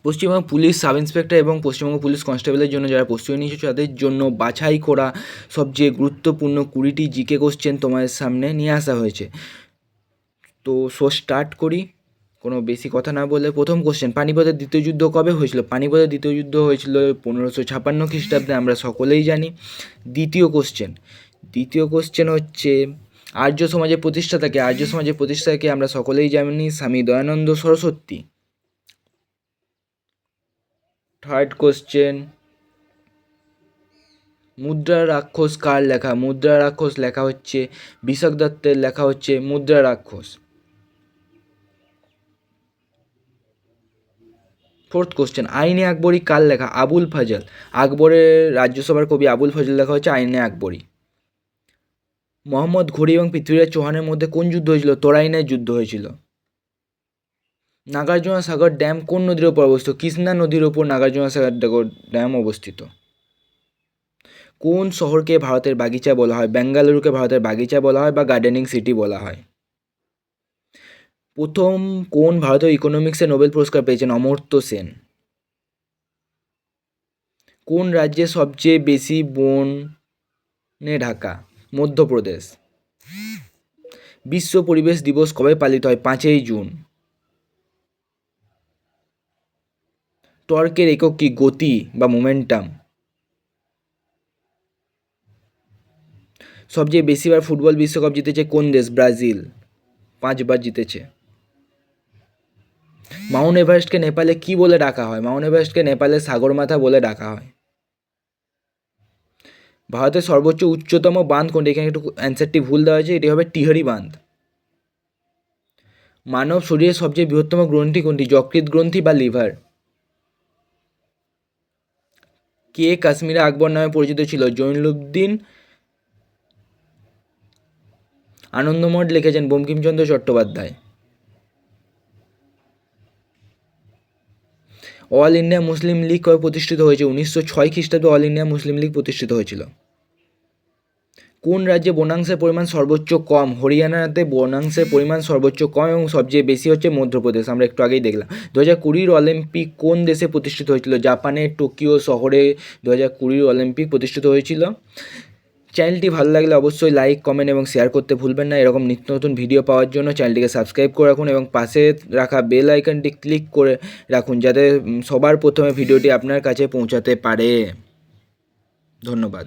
Paschimbanga police sub inspector এবং Paschimbanga police কনস্টেবলের জন্য যারা প্রস্তুতি নিয়েছে তাদের জন্য বাছাই করা সবচেয়ে গুরুত্বপূর্ণ 20টি জিকে কোশ্চেন তোমাদের সামনে নিয়ে আসা হয়েছে। তো স্টার্ট করি কোনো বেশি কথা না বলে। প্রথম কোশ্চেন, পানিপথের দ্বিতীয় যুদ্ধ কবে হয়েছিল? পানিপথের দ্বিতীয় যুদ্ধ হয়েছিল 1556 খ্রিস্টাব্দে, আমরা সকলেই জানি। দ্বিতীয় কোশ্চেন হচ্ছে আর্য সমাজের প্রতিষ্ঠাতাকে আমরা সকলেই জানি, স্বামী দয়ানন্দ সরস্বতী। থার্ড কোশ্চেন, মুদ্রা রাক্ষস কার লেখা? মুদ্রা রাক্ষস লেখা হচ্ছে বিশাখ দত্তের লেখা হচ্ছে মুদ্রা রাক্ষস। ফোর্থ কোশ্চেন, আইনে আকবরী কার লেখা? আবুল ফাজল। আকবরের রাজ্যসভার কবি আবুল ফাজল লেখা হচ্ছে আইনে আকবরী। মোহাম্মদ ঘুরি এবং পৃথ্বীরাজ চৌহানের মধ্যে কোন যুদ্ধ হয়েছিল? তরাইনের যুদ্ধ হয়েছিল। নাগার্জুনা সাগর ড্যাম কোন নদীর ওপর অবস্থিত? কৃষ্ণা নদীর ওপর নাগার্জুনা সাগর ড্যাম অবস্থিত। কোন শহরকে ভারতের বাগিচা বলা হয়? বেঙ্গালুরুকে ভারতের বাগিচা বলা হয় বা গার্ডেনিং সিটি বলা হয়। প্রথম কোন ভারতীয় ইকোনমিক্সে নোবেল পুরস্কার পেয়েছেন? অমর্ত্য সেন। কোন রাজ্যে সবচেয়ে বেশি বনে ঢাকা? মধ্যপ্রদেশ। বিশ্ব পরিবেশ দিবস কবে পালিত হয়? 5ই জুন। টর্কের একক কি? গতি বা মোমেন্টাম। সবচেয়ে বেশিবার ফুটবল বিশ্বকাপ জিতেছে কোন দেশ? ব্রাজিল, 5 বার জিতেছে। মাউন্ট এভারেস্টকে নেপালে কি বলে ডাকা হয়? মাউন্ট এভারেস্টকে নেপালে সাগরমাথা বলে ডাকা হয়। ভারতের সর্বোচ্চ উচ্চতম বাঁধ কোনটি? এখানে একটু অ্যান্সারটি ভুল দেওয়া হয়েছে, এটি হবে টিহরি বাঁধ। মানব শরীরের সবচেয়ে বৃহত্তম গ্রন্থি কোনটি? যকৃৎ গ্রন্থি বা লিভার। কে কাশ্মীরে আকবর নামে পরিচিত ছিল? জৈনুলুবদিন। আনন্দমঠ লিখেছেন Bankimchandra Chattopadhyay. All India Muslim League কবে প্রতিষ্ঠিত হয়েছে? 1906 খ্রিস্টাব্দে অল ইন্ডিয়া মুসলিম লীগ প্রতিষ্ঠিত হয়েছিল। কোন রাজ্যে বনাংশের পরিমাণ সর্বোচ্চ কম? হরিয়ানাতে বনাংশের পরিমাণ সর্বোচ্চ কম এবং সবচেয়ে বেশি হচ্ছে মধ্যপ্রদেশ, আমরা একটু আগেই দেখলাম। 2020 অলিম্পিক কোন দেশে প্রতিষ্ঠিত হয়েছিল? জাপানের টোকিও শহরে 2020 অলিম্পিক প্রতিষ্ঠিত হয়েছিল। চ্যানেলটি ভালো লাগলে অবশ্যই লাইক, কমেন্ট এবং শেয়ার করতে ভুলবেন না। এরকম নিত্য নতুন ভিডিও পাওয়ার জন্য চ্যানেলটিকে সাবস্ক্রাইব করে রাখুন এবং পাশে রাখা বেল আইকনটি ক্লিক করে রাখুন যাতে সবার প্রথমে ভিডিওটি আপনার কাছে পৌঁছাতে পারে। ধন্যবাদ।